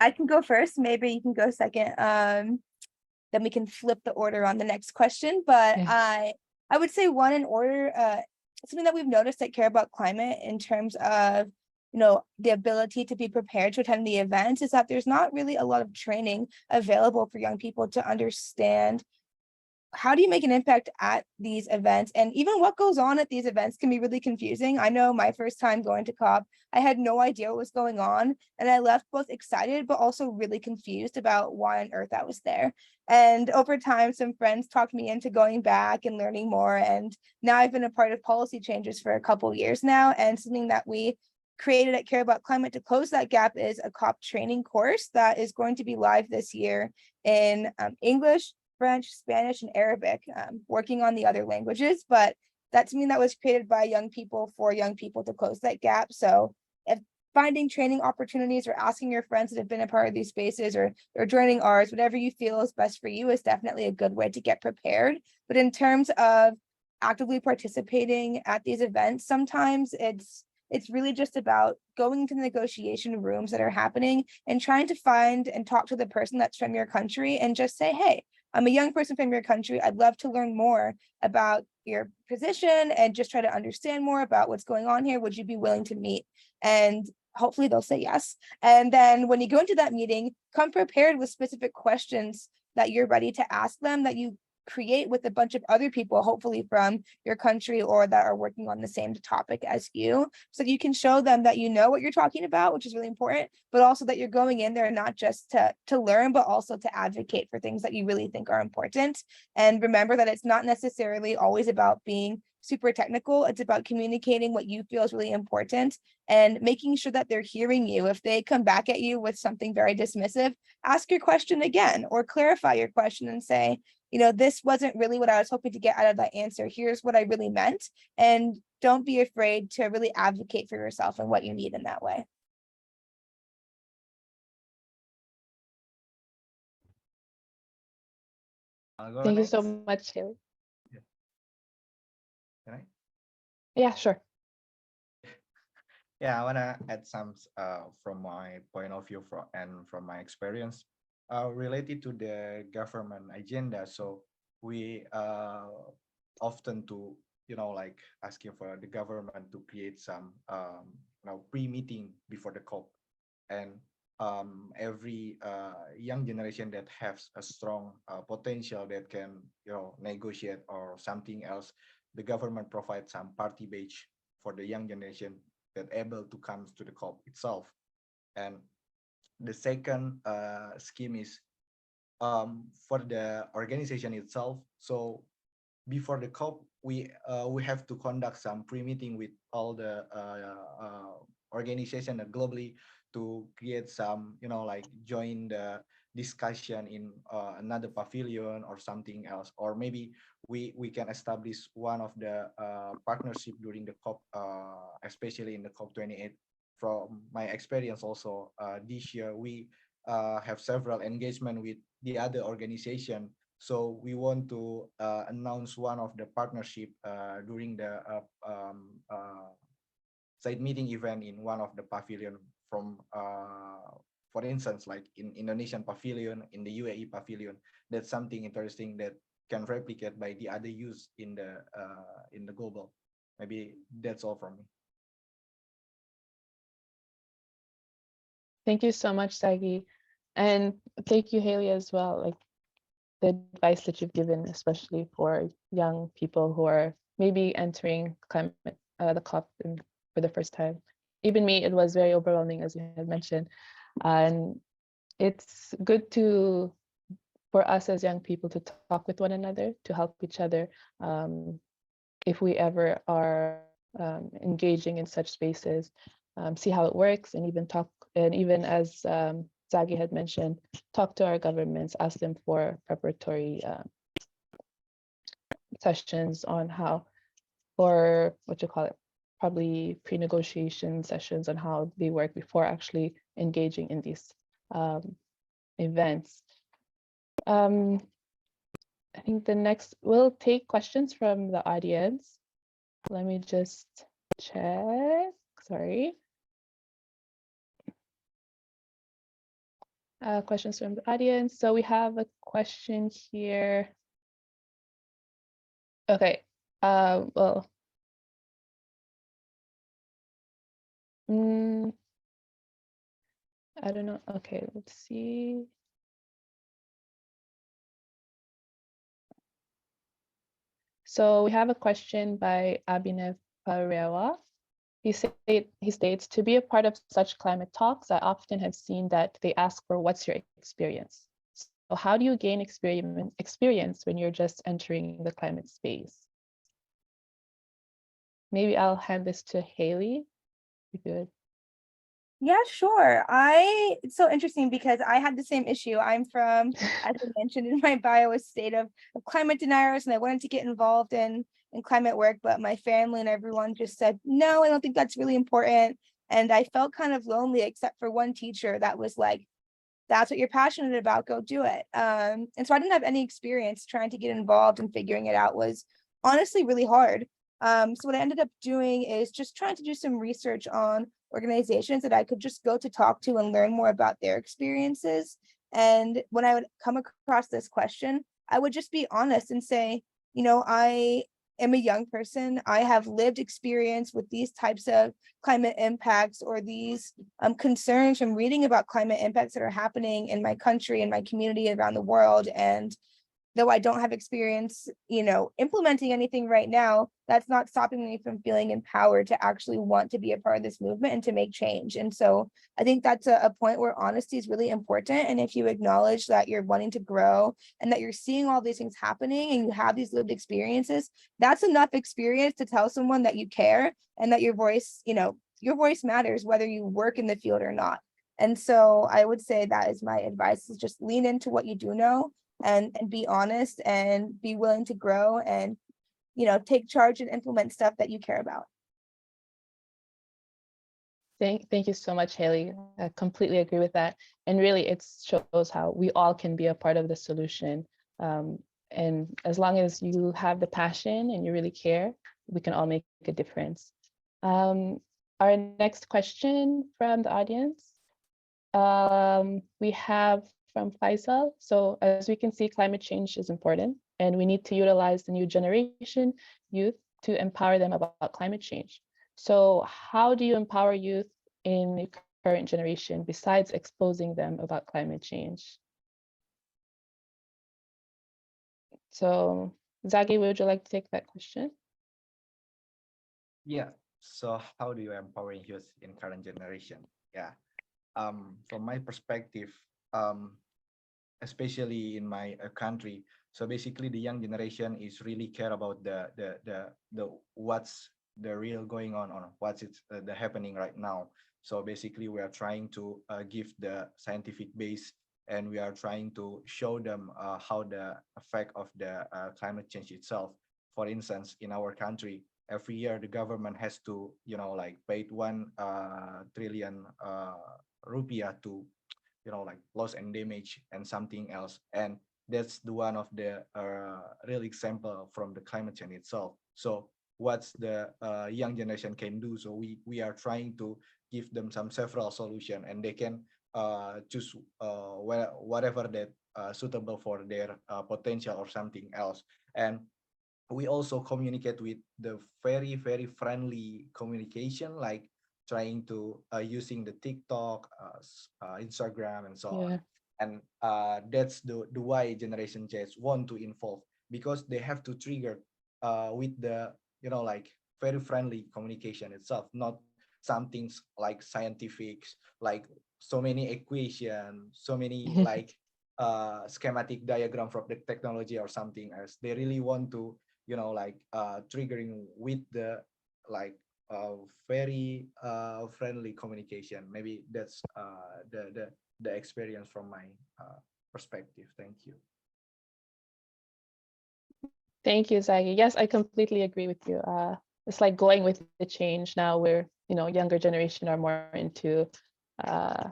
I can go first. Maybe you can go second. Then we can flip the order on the next question. But Yeah. I would say one in order, something that we've noticed at Care About Climate in terms of, the ability to be prepared to attend the events is that there's not really a lot of training available for young people to understand how do you make an impact at these events, and even what goes on at these events can be really confusing. I know my first time going to COP, I had no idea what was going on, and I left both excited but also really confused about why on earth I was there. And over time, some friends talked me into going back and learning more, and now I've been a part of policy changes for a couple years now. And something that we created at Care About Climate to close that gap is a COP training course that is going to be live this year in English, French, Spanish, and Arabic, working on the other languages, but that's something that was created by young people for young people to close that gap. So if finding training opportunities or asking your friends that have been a part of these spaces or joining ours, whatever you feel is best for you is definitely a good way to get prepared. But in terms of actively participating at these events, sometimes it's really just about going to the negotiation rooms that are happening and trying to find and talk to the person that's from your country and just say, hey, I'm a young person from your country. I'd love to learn more about your position and just try to understand more about what's going on here. Would you be willing to meet? And hopefully they'll say yes. And then when you go into that meeting, come prepared with specific questions that you're ready to ask them, that you create with a bunch of other people, hopefully from your country or that are working on the same topic as you, so you can show them that you know what you're talking about, which is really important, but also that you're going in there not just to learn, but also to advocate for things that you really think are important. And remember that it's not necessarily always about being super technical. It's about communicating what you feel is really important and making sure that they're hearing you. If they come back at you with something very dismissive, ask your question again or clarify your question and say, this wasn't really what I was hoping to get out of that answer. Here's what I really meant. And don't be afraid to really advocate for yourself and what you need in that way. I'll go Thank you next. so much, Haley. Yeah. Can I? Yeah, sure. Yeah, I want to add some from my point of view and from my experience related to the government agenda. So we often to like asking for the government to create some pre-meeting before the COP, and every young generation that has a strong potential that can, negotiate or something else, the government provides some party badge for the young generation that able to come to the COP itself. And the second scheme is for the organization itself. So before the COP, we have to conduct some pre-meeting with all the organization globally to create some, like join the discussion in another pavilion or something else, or maybe we can establish one of the partnership during the COP, especially in the COP 28. From my experience, also this year we have several engagement with the other organization. So we want to announce one of the partnership during the side meeting event in one of the pavilion from, for instance, like in Indonesian pavilion, in the UAE pavilion. That's something interesting that can replicate by the other youth in the global. Maybe that's all from me. Thank you so much, Sagi. And thank you, Haley, as well. Like the advice that you've given, especially for young people who are maybe entering the COP for the first time. Even me, it was very overwhelming, as you had mentioned. And it's good for us as young people to talk with one another, to help each other. If we ever are engaging in such spaces, see how it works, and even as Zagi had mentioned, talk to our governments, ask them for preparatory sessions on how, or what you call it, probably pre-negotiation sessions on how they work before actually engaging in these events. I think we'll take questions from the audience. Let me just check, sorry. Questions from the audience. So we have a question here. Okay, well, I don't know. Okay, let's see. So we have a question by Abhinav Parewa. He states, to be a part of such climate talks, I often have seen that they ask for what's your experience. So how do you gain experience when you're just entering the climate space? Maybe I'll hand this to Haley. If you would. Yeah, sure. It's so interesting because I had the same issue. I'm from, as I mentioned in my bio, a state of climate deniers, and I wanted to get involved in climate work, but my family and everyone just said, no, I don't think that's really important. And I felt kind of lonely, except for one teacher that was like, that's what you're passionate about, go do it. And so I didn't have any experience trying to get involved, and figuring it out was honestly really hard. So what I ended up doing is just trying to do some research on organizations that I could just go to talk to and learn more about their experiences. And when I would come across this question, I would just be honest and say, I am a young person. I have lived experience with these types of climate impacts, or these concerns from reading about climate impacts that are happening in my country and my community around the world. And though I don't have experience, implementing anything right now, that's not stopping me from feeling empowered to actually want to be a part of this movement and to make change. And so I think that's a point where honesty is really important. And if you acknowledge that you're wanting to grow and that you're seeing all these things happening and you have these lived experiences, that's enough experience to tell someone that you care and that your voice matters, whether you work in the field or not. And so I would say that is my advice, is just lean into what you do know, and be honest, and be willing to grow, and take charge and implement stuff that you care about. Thank you so much, Haley. I completely agree with that. And really, it shows how we all can be a part of the solution. And as long as you have the passion and you really care, we can all make a difference. Our next question from the audience, we have from Faisal. So as we can see, climate change is important, and we need to utilize the new generation youth to empower them about climate change. So how do you empower youth in current generation besides exposing them about climate change? So Zagi, would you like to take that question? Yeah. So how do you empower youth in current generation? Yeah. From my perspective, especially in my country, so basically the young generation is really care about the what's the real going on what's the happening right now. So basically we are trying to give the scientific base, and we are trying to show them how the effect of the climate change itself. For instance, in our country, every year the government has to, like, pay 1 trillion rupiah to, like, loss and damage and something else. And that's the one of the real example from the climate change itself. So what's the young generation can do? So we are trying to give them some several solution, and they can choose whatever that suitable for their potential or something else. And we also communicate with the very, very friendly communication, like trying to using the TikTok, Instagram, and so on. Yeah. And that's the why Generation Z want to involve, because they have to trigger with the, like, very friendly communication itself, not some things like scientifics, like so many equation, so many like schematic diagram from the technology or something else. They really want to, like triggering with the, like, very friendly communication. Maybe that's the experience from my perspective. Thank you. Thank you, Zagi. Yes, I completely agree with you. It's like going with the change now, where younger generation are more into uh,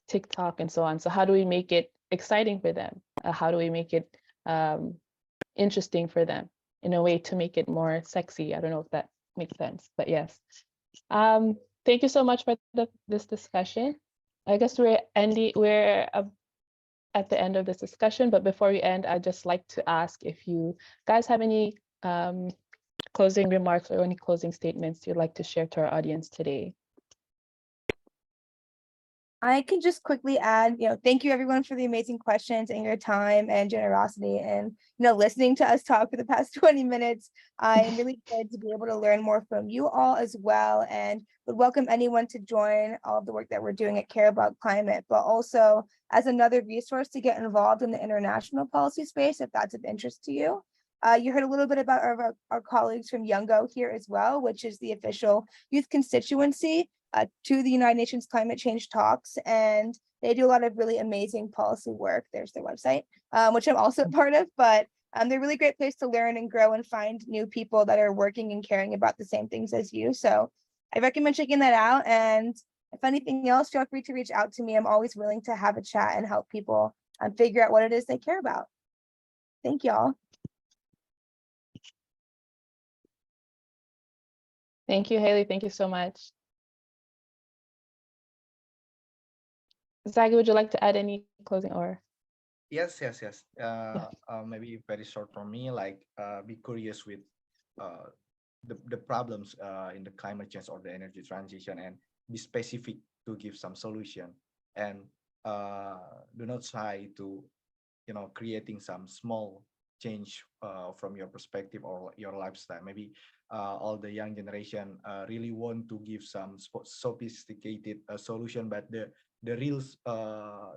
TikTok and so on. So how do we make it exciting for them? How do we make it interesting for them in a way to make it more sexy? I don't know if that makes sense, but yes. Thank you so much for this discussion. I guess we're at the end of this discussion, but before we end, I'd just like to ask if you guys have any closing remarks or any closing statements you'd like to share to our audience today. I can just quickly add, thank you everyone for the amazing questions and your time and generosity and, listening to us talk for the past 20 minutes. I'm really excited to be able to learn more from you all as well, and would welcome anyone to join all of the work that we're doing at Care About Climate, but also as another resource to get involved in the international policy space if that's of interest to you. You heard a little bit about our colleagues from Youngo here as well, which is the official youth constituency to the United Nations climate change talks, and they do a lot of really amazing policy work. There's their website, which I'm also a part of, but they're a really great place to learn and grow and find new people that are working and caring about the same things as you. So I recommend checking that out. And if anything else, feel free to reach out to me. I'm always willing to have a chat and help people figure out what it is they care about. Thank y'all. Thank you, Haley. Thank you so much. Zagi, would you like to add any closing or? Yes. Maybe very short from me, like be curious with the problems in the climate change or the energy transition, and be specific to give some solution. And do not try to, creating some small change from your perspective or your lifestyle. Maybe all the young generation really want to give some sophisticated solution, but the real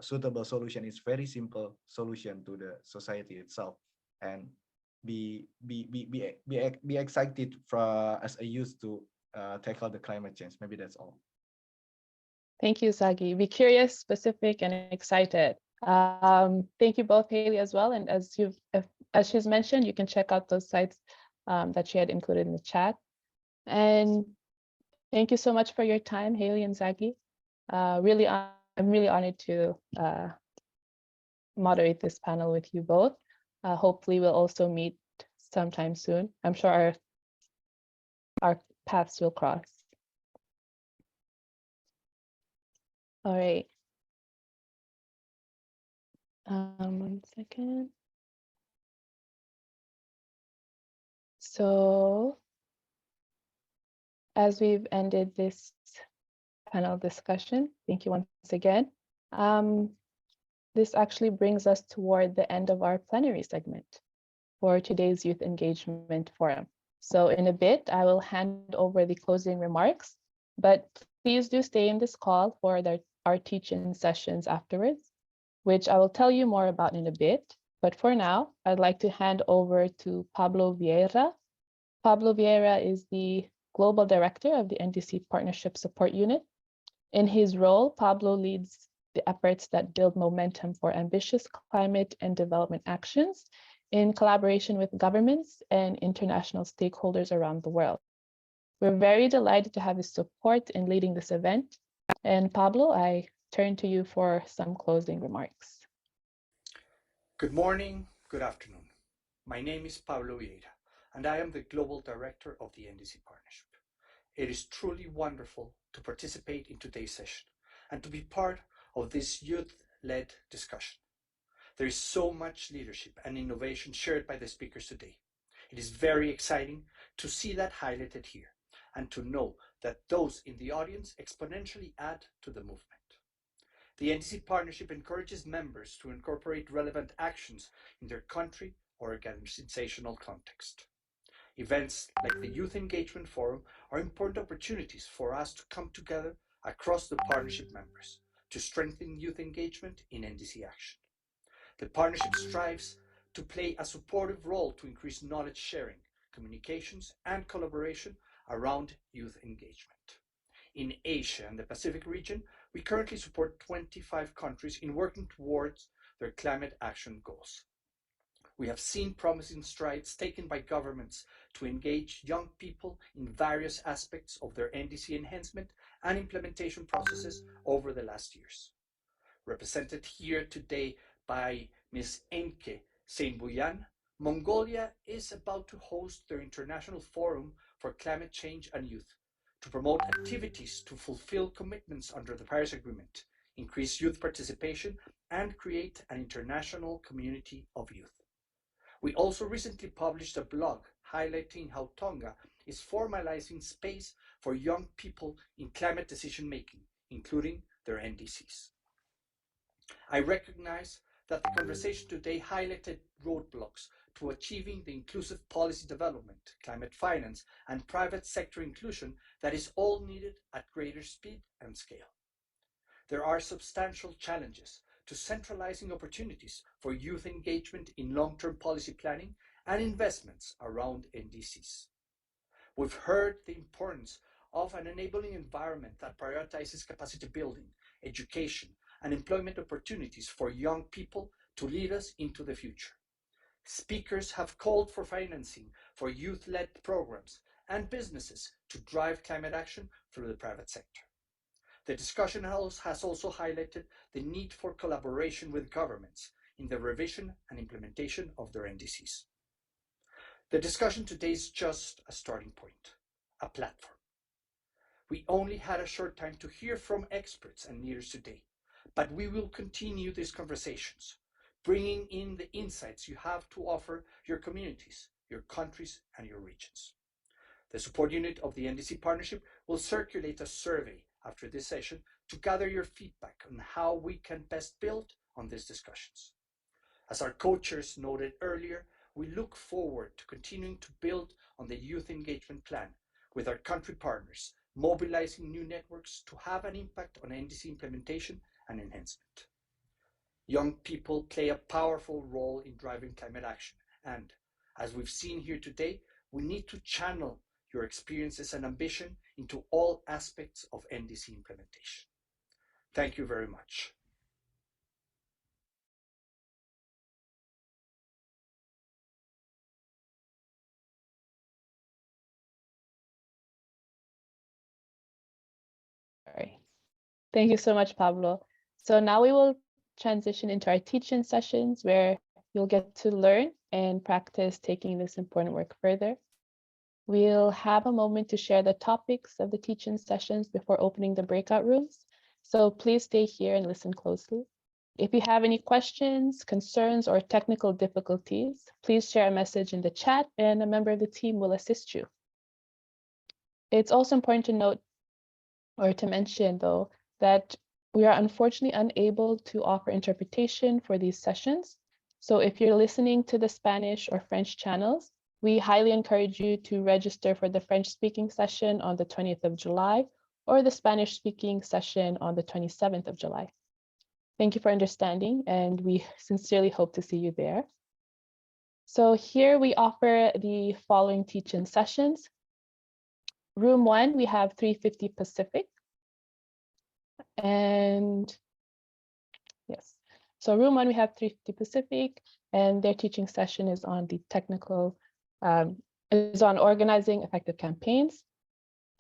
suitable solution is very simple solution to the society itself. And be excited for as a youth to tackle the climate change. Maybe that's all. Thank you, Zagi. Be curious, specific, and excited. Thank you both, Haley, as well. And as she's mentioned, you can check out those sites that she had included in the chat. And thank you so much for your time, Haley and Zagi. I'm really honored to moderate this panel with you both. Hopefully, we'll also meet sometime soon. I'm sure our paths will cross. All right. 1 second. So as we've ended this panel discussion. Thank you once again. This actually brings us toward the end of our plenary segment for today's Youth Engagement Forum. So in a bit, I will hand over the closing remarks, but please do stay in this call for our teach-in sessions afterwards, which I will tell you more about in a bit. But for now, I'd like to hand over to Pablo Vieira. Pablo Vieira is the Global Director of the NDC Partnership Support Unit. In his role, Pablo leads the efforts that build momentum for ambitious climate and development actions in collaboration with governments and international stakeholders around the world. We're very delighted to have his support in leading this event. And Pablo, I turn to you for some closing remarks. Good morning, good afternoon. My name is Pablo Vieira, and I am the Global Director of the NDC Partnership. It is truly wonderful to participate in today's session and to be part of this youth-led discussion. There is so much leadership and innovation shared by the speakers today. It is very exciting to see that highlighted here and to know that those in the audience exponentially add to the movement. The NDC Partnership encourages members to incorporate relevant actions in their country or organizational context. Events like the Youth Engagement Forum are important opportunities for us to come together across the partnership members to strengthen youth engagement in NDC action. The partnership strives to play a supportive role to increase knowledge sharing, communications, and collaboration around youth engagement. In Asia and the Pacific region, we currently support 25 countries in working towards their climate action goals. We have seen promising strides taken by governments to engage young people in various aspects of their NDC enhancement and implementation processes over the last years. Represented here today by Ms. Enke Seinbuyan, Mongolia is about to host their International Forum for Climate Change and Youth to promote activities to fulfill commitments under the Paris Agreement, increase youth participation, and create an international community of youth. We also recently published a blog highlighting how Tonga is formalizing space for young people in climate decision-making, including their NDCs. I recognize that the conversation today highlighted roadblocks to achieving the inclusive policy development, climate finance, and private sector inclusion that is all needed at greater speed and scale. There are substantial challenges to centralizing opportunities for youth engagement in long-term policy planning and investments around NDCs. We've heard the importance of an enabling environment that prioritizes capacity building, education, and employment opportunities for young people to lead us into the future. Speakers have called for financing for youth-led programs and businesses to drive climate action through the private sector. The discussion has also highlighted the need for collaboration with governments in the revision and implementation of their NDCs. The discussion today is just a starting point, a platform. We only had a short time to hear from experts and leaders today, but we will continue these conversations, bringing in the insights you have to offer your communities, your countries, and your regions. The support unit of the NDC Partnership will circulate a survey after this session to gather your feedback on how we can best build on these discussions. As our co-chairs noted earlier, we look forward to continuing to build on the youth engagement plan with our country partners, mobilizing new networks to have an impact on NDC implementation and enhancement. Young people play a powerful role in driving climate action, and as we've seen here today, we need to channel your experiences and ambition into all aspects of NDC implementation. Thank you very much. All right. Thank you so much, Pablo. So now we will transition into our teaching sessions where you'll get to learn and practice taking this important work further. We'll have a moment to share the topics of the teaching sessions before opening the breakout rooms. So please stay here and listen closely. If you have any questions, concerns, or technical difficulties, please share a message in the chat and a member of the team will assist you. It's also important to note or to mention though, that we are unfortunately unable to offer interpretation for these sessions. So if you're listening to the Spanish or French channels, we highly encourage you to register for the French speaking session on the 20th of July or the Spanish speaking session on the 27th of July. Thank you for understanding, and we sincerely hope to see you there. So here we offer the following teach-in sessions. Room 1, we have 3:50 Pacific. And yes, so room 1, we have 3:50 Pacific, and their teaching session is on the technical, is on organizing effective campaigns.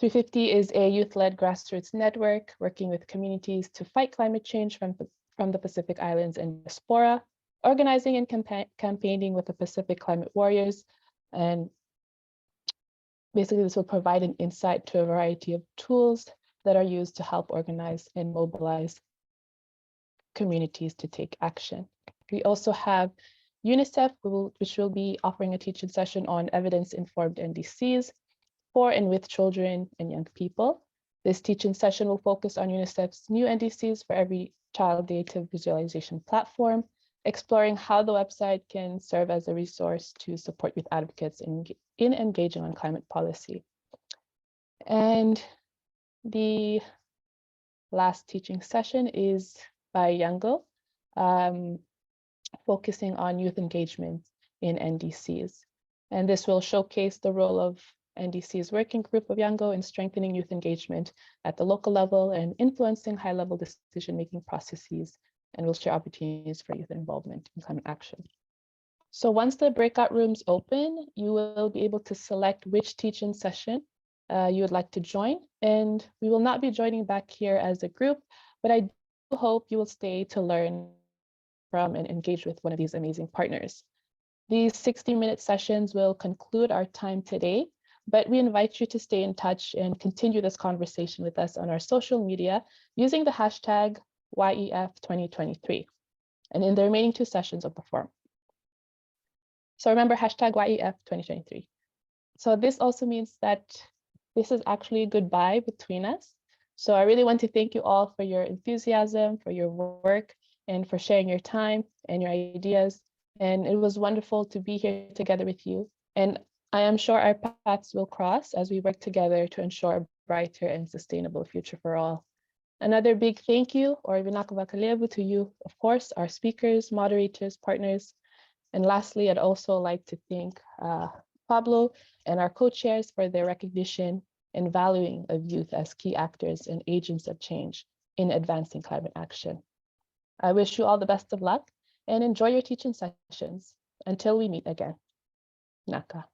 3:50 is a youth-led grassroots network working with communities to fight climate change from the Pacific Islands and diaspora, organizing and campaigning with the Pacific Climate Warriors. And basically, this will provide an insight to a variety of tools that are used to help organize and mobilize communities to take action. We also have UNICEF, which will be offering a teaching session on evidence-informed NDCs for and with children and young people. This teaching session will focus on UNICEF's new NDCs for every child data visualization platform, exploring how the website can serve as a resource to support youth advocates in engaging on climate policy. And the last teaching session is by Yango, focusing on youth engagement in NDCs. And this will showcase the role of NDC's working group of Yango in strengthening youth engagement at the local level and influencing high-level decision-making processes, and will share opportunities for youth involvement in climate action. So once the breakout rooms open, you will be able to select which teach-in session you would like to join. And we will not be joining back here as a group, but I do hope you will stay to learn from and engage with one of these amazing partners. These 60-minute sessions will conclude our time today, but we invite you to stay in touch and continue this conversation with us on our social media using the hashtag YEF2023 and in the remaining 2 sessions of the forum. So remember, hashtag YEF2023. So this also means that this is actually goodbye between us. So I really want to thank you all for your enthusiasm, for your work, and for sharing your time and your ideas. And it was wonderful to be here together with you. And I am sure our paths will cross as we work together to ensure a brighter and sustainable future for all. Another big thank you, or vinakavakalevu, to you, of course, our speakers, moderators, partners. And lastly, I'd also like to thank Pablo and our co-chairs for their recognition and valuing of youth as key actors and agents of change in advancing climate action. I wish you all the best of luck and enjoy your teaching sessions. Until we meet again. Naka.